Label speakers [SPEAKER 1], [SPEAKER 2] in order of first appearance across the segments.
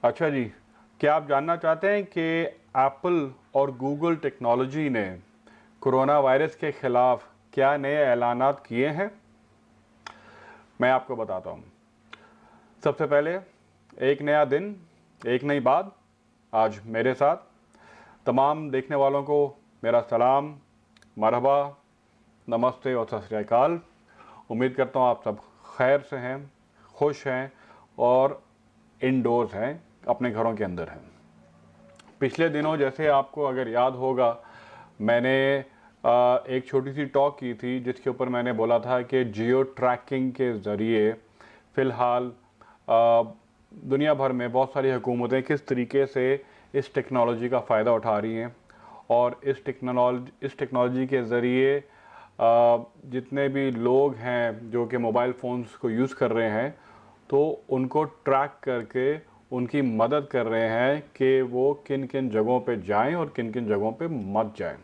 [SPEAKER 1] अच्छा जी, क्या आप जानना चाहते हैं कि एप्पल और गूगल टेक्नोलॉजी ने कोरोना वायरस के खिलाफ क्या नए ऐलानात किए हैं? मैं आपको बताता हूँ। सबसे पहले, एक नया दिन, एक नई बात। आज मेरे साथ तमाम देखने वालों को मेरा सलाम, मरहबा, नमस्ते और सत श्री अकाल। उम्मीद करता हूँ आप सब खैर से हैं, खुश हैं और इंडोर्स हैं, अपने घरों के अंदर हैं। पिछले दिनों जैसे आपको अगर याद होगा, मैंने एक छोटी सी टॉक की थी जिसके ऊपर मैंने बोला था कि जियो ट्रैकिंग के ज़रिए फ़िलहाल दुनिया भर में बहुत सारी हुकूमतें किस तरीके से इस टेक्नोलॉजी का फ़ायदा उठा रही हैं और इस टेक्नोलॉजी के ज़रिए जितने भी लोग हैं जो कि मोबाइल फ़ोन्स को यूज़ कर रहे हैं, तो उनको ट्रैक करके उनकी मदद कर रहे हैं कि वो किन किन जगहों पे जाएं और किन किन जगहों पे मत जाएं।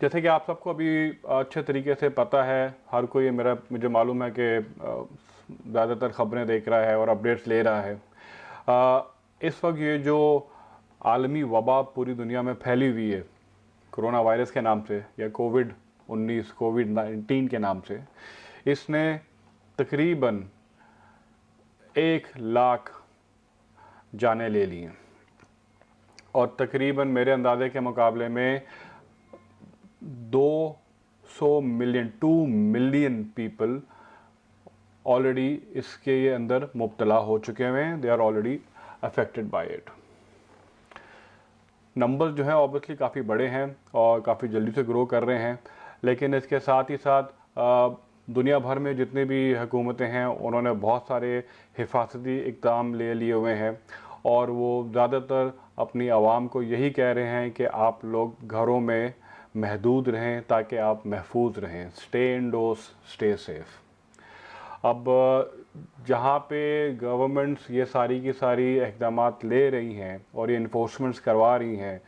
[SPEAKER 1] जैसे कि आप सबको अभी अच्छे तरीके से पता है, हर कोई मुझे मालूम है कि ज़्यादातर ख़बरें देख रहा है और अपडेट्स ले रहा है। इस वक्त ये जो आलमी वबा पूरी दुनिया में फैली हुई है कोरोना वायरस के नाम से या कोविड-19 के नाम से, इसने तकरीबन 1 लाख जानें ले ली हैं और तकरीबन मेरे अंदाजे के मुकाबले में 2 मिलियन पीपल ऑलरेडी इसके अंदर मुब्तला हो चुके हैं। They are already affected by it. Numbers जो हैं ऑब्वियसली काफ़ी बड़े हैं और काफ़ी जल्दी से ग्रो कर रहे हैं, लेकिन इसके साथ ही साथ दुनिया भर में जितने भी हुकूमतें हैं उन्होंने बहुत सारे हिफाजती इक़दाम ले लिए हुए हैं और वो ज़्यादातर अपनी आवाम को यही कह रहे हैं कि आप लोग घरों में महदूद रहें ताकि आप महफूज रहें। Stay endorse, stay safe. अब जहाँ पे गवर्नमेंट्स ये सारी की सारी इक़दामात ले रही हैं और ये इन्फोर्समेंट्स करवा रही हैं,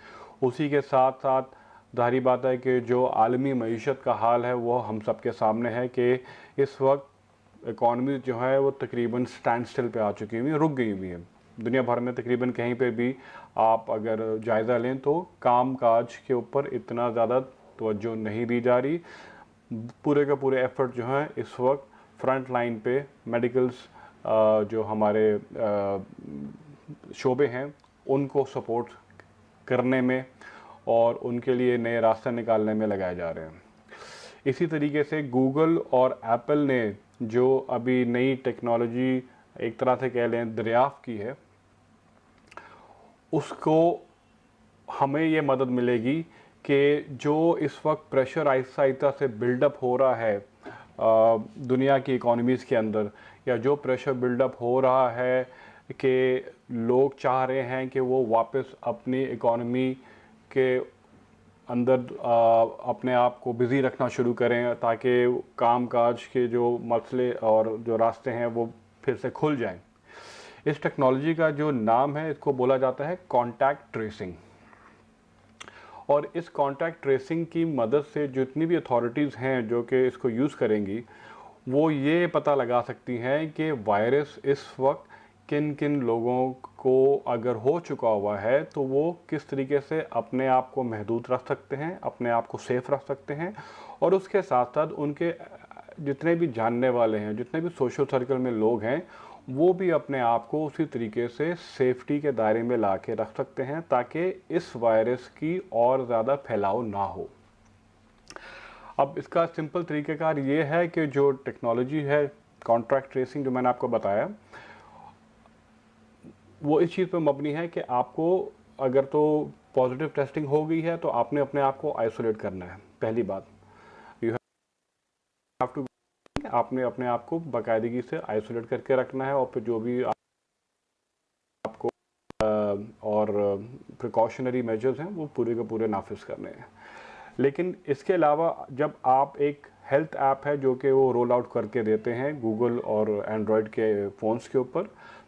[SPEAKER 1] उसी के साथ साथ ज़ाहिर बात है कि जो आलमी मईशत का हाल है वो हम सब के सामने है कि इस वक्त इकॉनमी जो है वो तकरीबन स्टैंड स्टिल पे आ चुकी हुई है, रुक गई हुई है। दुनिया भर में तकरीबन कहीं पे भी आप अगर जायज़ा लें तो काम काज के ऊपर इतना ज़्यादा तवज्जो नहीं दी जा रही। पूरे का पूरे एफर्ट जो हैं इस वक्त फ्रंट लाइन पे मेडिकल्स जो हमारे शोबे हैं उनको सपोर्ट करने में और उनके लिए नए रास्ते निकालने में लगाए जा रहे हैं। इसी तरीके से गूगल और एप्पल ने जो अभी नई टेक्नोलॉजी एक तरह से कह लें दरियाफ़्त की है, उसको हमें ये मदद मिलेगी कि जो इस वक्त प्रेशर आहिस्ता आहिस्ता से बिल्डअप हो रहा है दुनिया की इकोनॉमीज़ के अंदर, या जो प्रेशर बिल्डअप हो रहा है कि लोग चाह रहे हैं कि वो वापस अपनी इकोनॉमी के अंदर अपने आप को बिज़ी रखना शुरू करें ताकि काम काज के जो मसले और जो रास्ते हैं वो फिर से खुल जाएं। इस टेक्नोलॉजी का जो नाम है, इसको बोला जाता है कॉन्टैक्ट ट्रेसिंग। और इस कॉन्टैक्ट ट्रेसिंग की मदद से जितनी भी अथॉरिटीज़ हैं जो कि इसको यूज़ करेंगी, वो ये पता लगा सकती हैं कि वायरस इस वक्त किन किन लोगों को अगर हो चुका हुआ है तो वो किस तरीके से अपने आप को महदूद रख सकते हैं, अपने आप को सेफ़ रख सकते हैं, और उसके साथ साथ उनके जितने भी जानने वाले हैं, जितने भी सोशल सर्कल में लोग हैं, वो भी अपने आप को उसी तरीके से सेफ्टी के दायरे में ला के रख सकते हैं ताकि इस वायरस की और ज़्यादा फैलाव ना हो। अब इसका सिंपल तरीक़ेकार ये है कि जो टेक्नोलॉजी है कॉन्टैक्ट ट्रेसिंग जो मैंने आपको बताया, वो इस चीज़ पर मबनी है कि आपको अगर तो पॉजिटिव टेस्टिंग हो गई है तो आपने अपने आप को आइसोलेट करना है। पहली बात, यू हैव टू, आपने अपने आप को बाकायदगी से आइसोलेट करके रखना है और फिर जो भी आपको और प्रिकॉशनरी मेजर्स हैं वो पूरे के पूरे नाफिज करने हैं। लेकिन इसके अलावा जब आप एक हेल्थ ऐप है जो कि वो रोल आउट करके देते हैं गूगल और एंड्रॉयड के फ़ोन्स के ऊपर,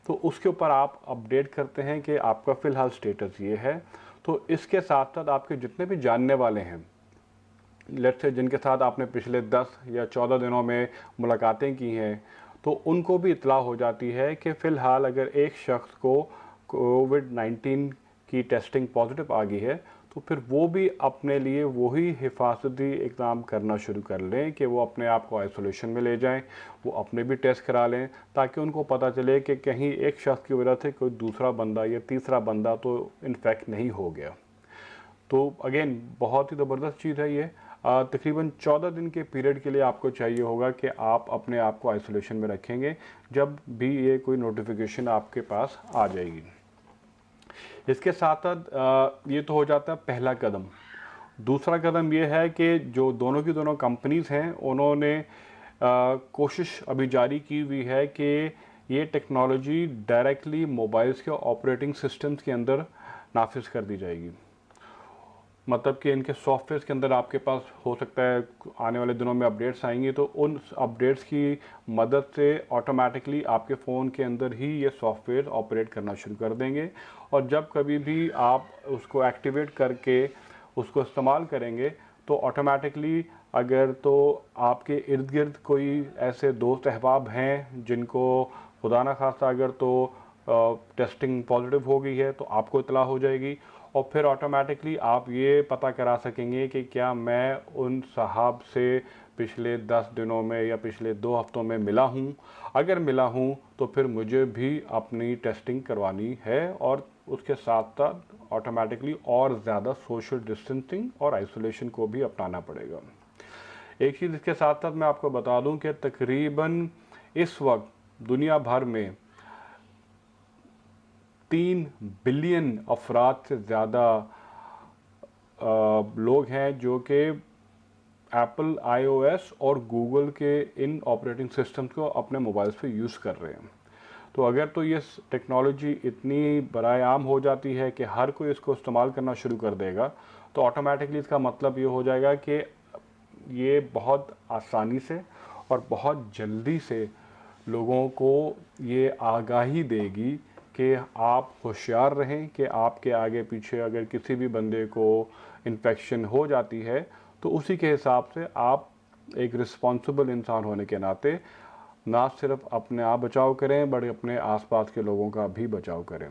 [SPEAKER 1] तो उसके ऊपर आप अपडेट करते हैं कि आपका फ़िलहाल स्टेटस ये है। तो इसके साथ साथ आपके जितने भी जानने वाले हैं, लेट्स से जिनके साथ आपने पिछले 10 या 14 दिनों में मुलाकातें की हैं, तो उनको भी इतला हो जाती है कि फ़िलहाल अगर एक शख्स को कोविड-19 की टेस्टिंग पॉजिटिव आ गई है तो फिर वो भी अपने लिए वही हिफाजती इक़दाम करना शुरू कर लें कि वो अपने आप को आइसोलेशन में ले जाएं, वो अपने भी टेस्ट करा लें, ताकि उनको पता चले कि कहीं एक शख्स की वजह से कोई दूसरा बंदा या तीसरा बंदा तो इन्फेक्ट नहीं हो गया। तो अगेन बहुत ही ज़बरदस्त चीज़ है ये। तकरीबन 14 दिन के पीरियड के लिए आपको चाहिए होगा कि आप अपने आप को आइसोलेशन में रखेंगे जब भी ये कोई नोटिफिकेशन आपके पास आ जाएगी। इसके साथ साथ ये तो हो जाता है पहला कदम। दूसरा कदम ये है कि जो दोनों की दोनों कंपनीज़ हैं उन्होंने कोशिश अभी जारी की हुई है कि ये टेक्नोलॉजी डायरेक्टली मोबाइल्स के ऑपरेटिंग सिस्टम्स के अंदर नाफिज कर दी जाएगी। मतलब कि इनके सॉफ्टवेयर के अंदर आपके पास हो सकता है आने वाले दिनों में अपडेट्स आएंगी, तो उन अपडेट्स की मदद से ऑटोमेटिकली आपके फ़ोन के अंदर ही ये सॉफ्टवेयर ऑपरेट करना शुरू कर देंगे। और जब कभी भी आप उसको एक्टिवेट करके उसको इस्तेमाल करेंगे तो ऑटोमेटिकली अगर तो आपके इर्द गिर्द कोई ऐसे दोस्त अहबाब हैं जिनको खुदा न खास्ता अगर तो टेस्टिंग पॉजिटिव हो गई है तो आपको इतला हो जाएगी, और फिर ऑटोमेटिकली आप ये पता करा सकेंगे कि क्या मैं उन साहब से पिछले 10 दिनों में या पिछले 2 हफ्तों में मिला हूँ। अगर मिला हूँ तो फिर मुझे भी अपनी टेस्टिंग करवानी है, और उसके साथ साथ ऑटोमेटिकली और ज़्यादा सोशल डिस्टेंसिंग और आइसोलेशन को भी अपनाना पड़ेगा। एक चीज़ इसके साथ साथ मैं आपको बता दूं कि तकरीबन इस वक्त दुनिया भर में 3 बिलियन अफराद से ज़्यादा लोग हैं जो कि एप्पल iOS और गूगल के इन ऑपरेटिंग सिस्टम्स को अपने मोबाइल्स पे यूज़ कर रहे हैं। तो अगर तो ये टेक्नोलॉजी इतनी बराए आम हो जाती है कि हर कोई इसको इस्तेमाल करना शुरू कर देगा, तो ऑटोमेटिकली इसका मतलब ये हो जाएगा कि ये बहुत आसानी से और बहुत जल्दी से लोगों को ये आगाही देगी कि आप होशियार रहें कि आपके आगे पीछे अगर किसी भी बंदे को इन्फेक्शन हो जाती है तो उसी के हिसाब से आप एक रिस्पॉन्सिबल इंसान होने के नाते ना सिर्फ अपने आप बचाव करें बल्कि अपने आसपास के लोगों का भी बचाव करें।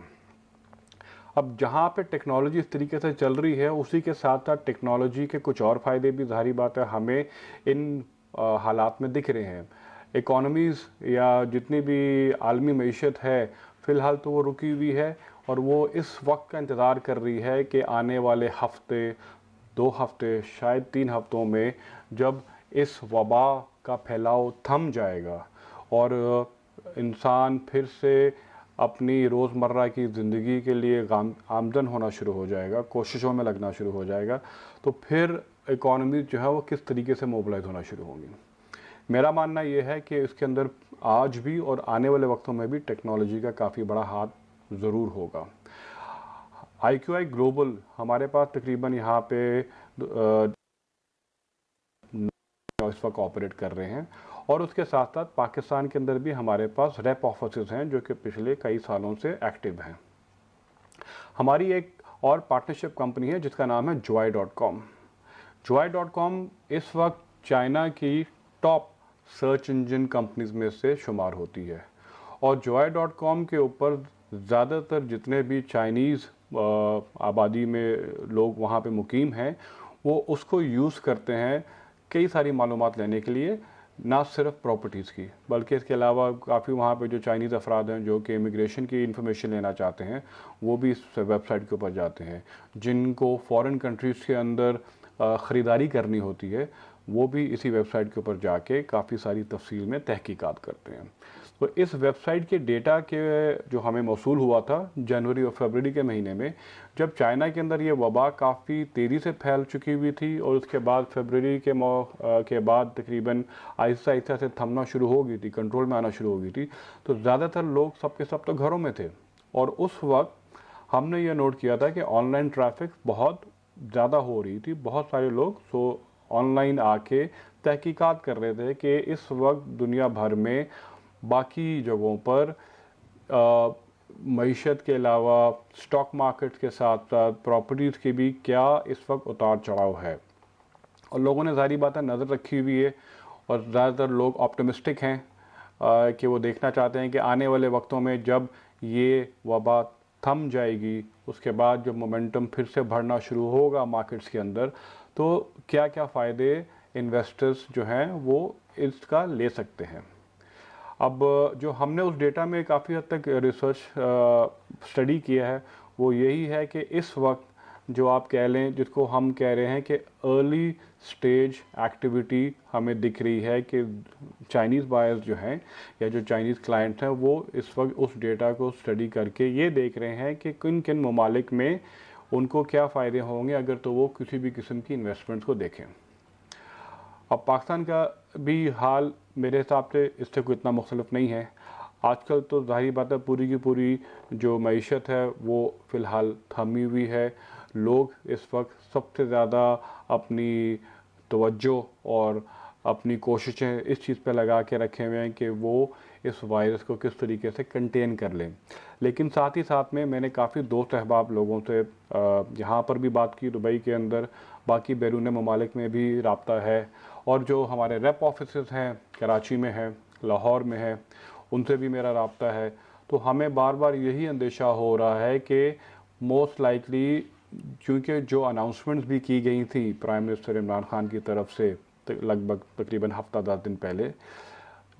[SPEAKER 1] अब जहाँ पे टेक्नोलॉजी इस तरीके से चल रही है उसी के साथ साथ टेक्नोलॉजी के कुछ और फ़ायदे भी ज़ाहिर बात है हमें इन हालात में दिख रहे हैं। इकोनॉमीज़ या जितनी भी आलमी मईशत है फ़िलहाल तो वो रुकी हुई है, और वो इस वक्त का इंतज़ार कर रही है कि आने वाले हफ्ते 2 हफ्ते शायद 3 हफ्तों में जब इस वबा का फैलाव थम जाएगा और इंसान फिर से अपनी रोज़मर्रा की ज़िंदगी के लिए आमदन होना शुरू हो जाएगा, कोशिशों में लगना शुरू हो जाएगा, तो फिर इकॉनमी जो है वो किस तरीके से मोबिलाइज होना शुरू होंगी। मेरा मानना ये है कि इसके अंदर आज भी और आने वाले वक्तों में भी टेक्नोलॉजी का काफ़ी बड़ा हाथ ज़रूर होगा। IQI ग्लोबल हमारे पास तकरीबन यहाँ पे इस वक्त ऑपरेट कर रहे हैं, और उसके साथ साथ पाकिस्तान के अंदर भी हमारे पास रेप ऑफिसेज हैं जो कि पिछले कई सालों से एक्टिव हैं। हमारी एक और पार्टनरशिप कंपनी है जिसका नाम है Joy.com। Joy.com इस वक्त चाइना की टॉप सर्च इंजन कंपनीज में से शुमार होती है, और Joy.com के ऊपर ज़्यादातर जितने भी चाइनीज़ आबादी में लोग वहाँ पे मुकीम हैं वो उसको यूज़ करते हैं कई सारी मालूमात लेने के लिए, ना सिर्फ प्रॉपर्टीज़ की बल्कि इसके अलावा काफ़ी वहाँ पे जो चाइनीज़ अफराद हैं जो कि इमिग्रेशन की इन्फॉर्मेशन लेना चाहते हैं वो भी इस वेबसाइट के ऊपर जाते हैं। जिनको फॉरेन कंट्रीज़ के अंदर ख़रीदारी करनी होती है वो भी इसी वेबसाइट के ऊपर जाके काफ़ी सारी तफसील में तहकीकात करते हैं। तो इस वेबसाइट के डेटा के जो हमें मौसूल हुआ था जनवरी और फरवरी के महीने में, जब चाइना के अंदर ये वबा काफ़ी तेज़ी से फैल चुकी हुई थी और उसके बाद फरवरी के बाद तकरीबन आहिस्ता आहिस्ता से थमना शुरू हो गई थी, कंट्रोल में आना शुरू हो गई थी, तो ज़्यादातर लोग सब के सब तो घरों में थे, और उस वक्त हमने ये नोट किया था कि ऑनलाइन ट्रैफिक बहुत ज़्यादा हो रही थी। बहुत सारे लोग ऑनलाइन आके तहकीकात कर रहे थे कि इस वक्त दुनिया भर में बाकी जगहों पर मईशत के अलावा स्टॉक मार्केट के साथ साथ प्रॉपर्टीज़ की भी क्या इस वक्त उतार चढ़ाव है, और लोगों ने ज़ाहिर बात है नज़र रखी हुई है, और ज़्यादातर लोग ऑप्टिमिस्टिक हैं कि वो देखना चाहते हैं कि आने वाले वक्तों में जब ये वबा थम जाएगी, उसके बाद जब मोमेंटम फिर से बढ़ना शुरू होगा मार्केट्स के अंदर, तो क्या क्या फ़ायदे इन्वेस्टर्स जो हैं वो इसका ले सकते हैं। अब जो हमने उस डेटा में काफ़ी हद तक रिसर्च स्टडी किया है वो यही है कि इस वक्त जो आप कह लें, जिसको हम कह रहे हैं कि अर्ली स्टेज एक्टिविटी हमें दिख रही है कि चाइनीज़ बायर्स जो हैं या जो चाइनीज़ क्लाइंट्स हैं वो इस वक्त उस डेटा को स्टडी करके ये देख रहे हैं कि किन किन ममालिक में उनको क्या फ़ायदे होंगे अगर तो वो किसी भी किस्म की इन्वेस्टमेंट्स को देखें। अब पाकिस्तान का भी हाल मेरे हिसाब से इससे कोई इतना मुख्तलिफ नहीं है। आजकल तो ज़ाहिर बात है पूरी की पूरी जो मईशत है वो फ़िलहाल थमी हुई है। लोग इस वक्त सबसे ज़्यादा अपनी तवज्जो और अपनी कोशिशें इस चीज़ पे लगा के रखे हुए हैं कि वो इस वायरस को किस तरीके से कंटेन कर लें। लेकिन साथ ही साथ में मैंने काफ़ी दोस्त अहबाब लोगों से यहाँ पर भी बात की, दुबई के अंदर, बाकी बैरून ममालिक में भी रब्ता है, और जो हमारे रेप ऑफिसेस हैं कराची में है, लाहौर में है, उनसे भी मेरा रब्ता है। तो हमें बार बार यही अंदेशा हो रहा है कि मोस्ट लाइकली, क्योंकि जो अनाउंसमेंट्स भी की गई थी प्राइम मिनिस्टर इमरान खान की तरफ से लगभग तकरीबन हफ्ता 10 दिन पहले,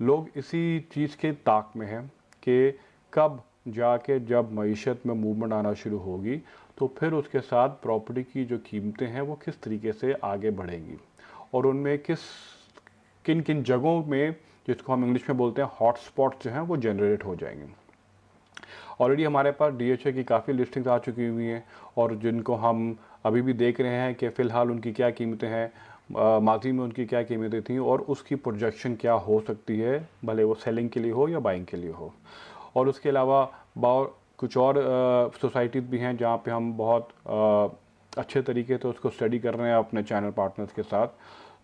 [SPEAKER 1] लोग इसी चीज़ के ताक में हैं कि कब जाके जब मईशत में मूवमेंट आना शुरू होगी तो फिर उसके साथ प्रॉपर्टी की जो कीमतें हैं वो किस तरीके से आगे बढ़ेंगी, और उनमें किन किन जगहों में, जिसको हम इंग्लिश में बोलते हैं हॉट स्पॉट जो हैं, वो जनरेट हो जाएंगे। ऑलरेडी हमारे पास DHA की काफ़ी लिस्टिंग्स आ चुकी हुई हैं और जिनको हम अभी भी देख रहे हैं कि फ़िलहाल उनकी क्या कीमतें हैं, माजी में उनकी क्या कीमतें थीं और उसकी प्रोजेक्शन क्या हो सकती है, भले वो सेलिंग के लिए हो या बाइंग के लिए हो। और उसके अलावा कुछ और सोसाइटीज़ भी हैं जहाँ पे हम बहुत अच्छे तरीके से उसको स्टडी कर रहे हैं अपने चैनल पार्टनर्स के साथ।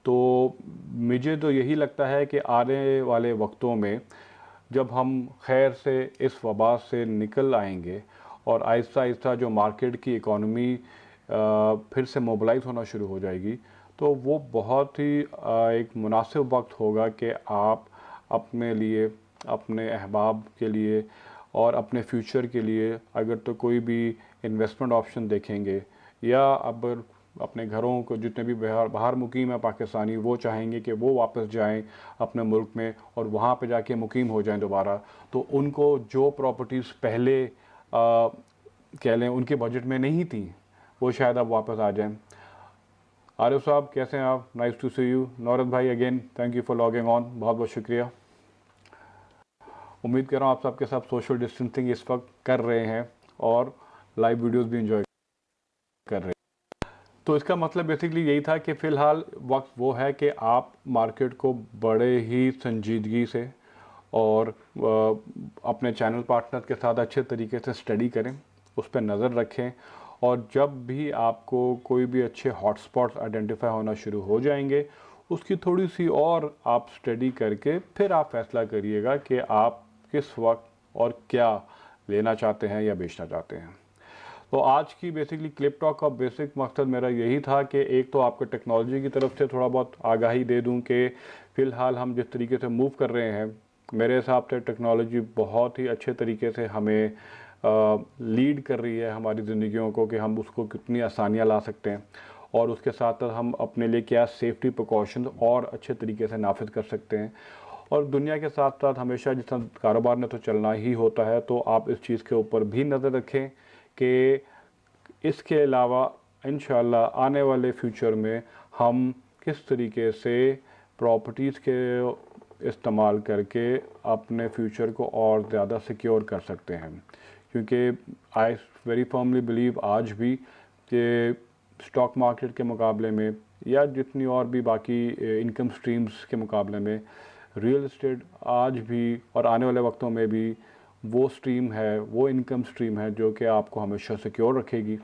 [SPEAKER 1] तो मुझे तो यही लगता है कि आने वाले वक्तों में जब हम खैर से इस वबा से निकल आएंगे और आहिस्ता आहिस्ता जो मार्केट की इकॉनमी फिर से मोबिलाइज होना शुरू हो जाएगी, तो वो बहुत ही एक मुनासिब वक्त होगा कि आप अपने लिए, अपने अहबाब के लिए और अपने फ्यूचर के लिए अगर तो कोई भी इन्वेस्टमेंट ऑप्शन देखेंगे, या अब अपने घरों को जितने भी बाहर मुकीम है पाकिस्तानी, वो चाहेंगे कि वो वापस जाएं अपने मुल्क में और वहाँ पे जाके मुकीम हो जाएं दोबारा, तो उनको जो प्रॉपर्टीज़ पहले कह लें उनके बजट में नहीं थी, वो शायद अब वापस आ जाएं। आरिफ साहब कैसे हैं आप? Nice to see you. Naurat भाई again thank you for logging on, बहुत बहुत शुक्रिया। उम्मीद कर रहा हूँ आप सबके साथ सोशल डिस्टेंसिंग इस वक्त कर रहे हैं और लाइव वीडियोस भी इंजॉय कर रहे हैं। तो इसका मतलब बेसिकली यही था कि फ़िलहाल वक्त वो है कि आप मार्केट को बड़े ही संजीदगी से और अपने चैनल पार्टनर के साथ अच्छे तरीके से स्टडी करें, उस पर नज़र रखें, और जब भी आपको कोई भी अच्छे हॉटस्पॉट्स आइडेंटिफाई होना शुरू हो जाएंगे, उसकी थोड़ी सी और आप स्टडी करके फिर आप फैसला करिएगा कि आप किस वक्त और क्या लेना चाहते हैं या बेचना चाहते हैं। तो आज की बेसिकली क्लिप टॉक का बेसिक मकसद मेरा यही था कि एक तो आपको टेक्नोलॉजी की तरफ से थोड़ा बहुत आगाही दे दूं कि फ़िलहाल हम जिस तरीके से मूव कर रहे हैं, मेरे हिसाब से टेक्नोलॉजी बहुत ही अच्छे तरीके से हमें लीड कर रही है हमारी ज़िंदगियों को, कि हम उसको कितनी आसानियाँ ला सकते हैं और उसके साथ साथ हम अपने लिए क्या सेफ्टी प्रिकॉशंस और अच्छे तरीके से नाफिज कर सकते हैं। और दुनिया के साथ साथ हमेशा जिस कारोबार में तो चलना ही होता है, तो आप इस चीज़ के ऊपर भी नज़र रखें कि इसके अलावा इंशाल्लाह आने वाले फ्यूचर में हम किस तरीके से प्रॉपर्टीज़ के इस्तेमाल करके अपने फ्यूचर को और ज़्यादा सिक्योर कर सकते हैं। क्योंकि आई वेरी फर्मली बिलीव आज भी कि स्टॉक मार्केट के मुकाबले में या जितनी और भी बाकी इनकम स्ट्रीम्स के मुकाबले में रियल एस्टेट आज भी और आने वाले वक्तों में भी वो स्ट्रीम है, वो इनकम स्ट्रीम है जो कि आपको हमेशा सिक्योर रखेगी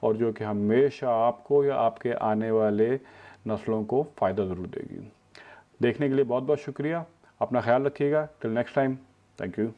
[SPEAKER 1] और जो कि हमेशा आपको या आपके आने वाले नस्लों को फ़ायदा ज़रूर देगी। देखने के लिए बहुत बहुत शुक्रिया। अपना ख्याल रखिएगा। Till next time, thank you.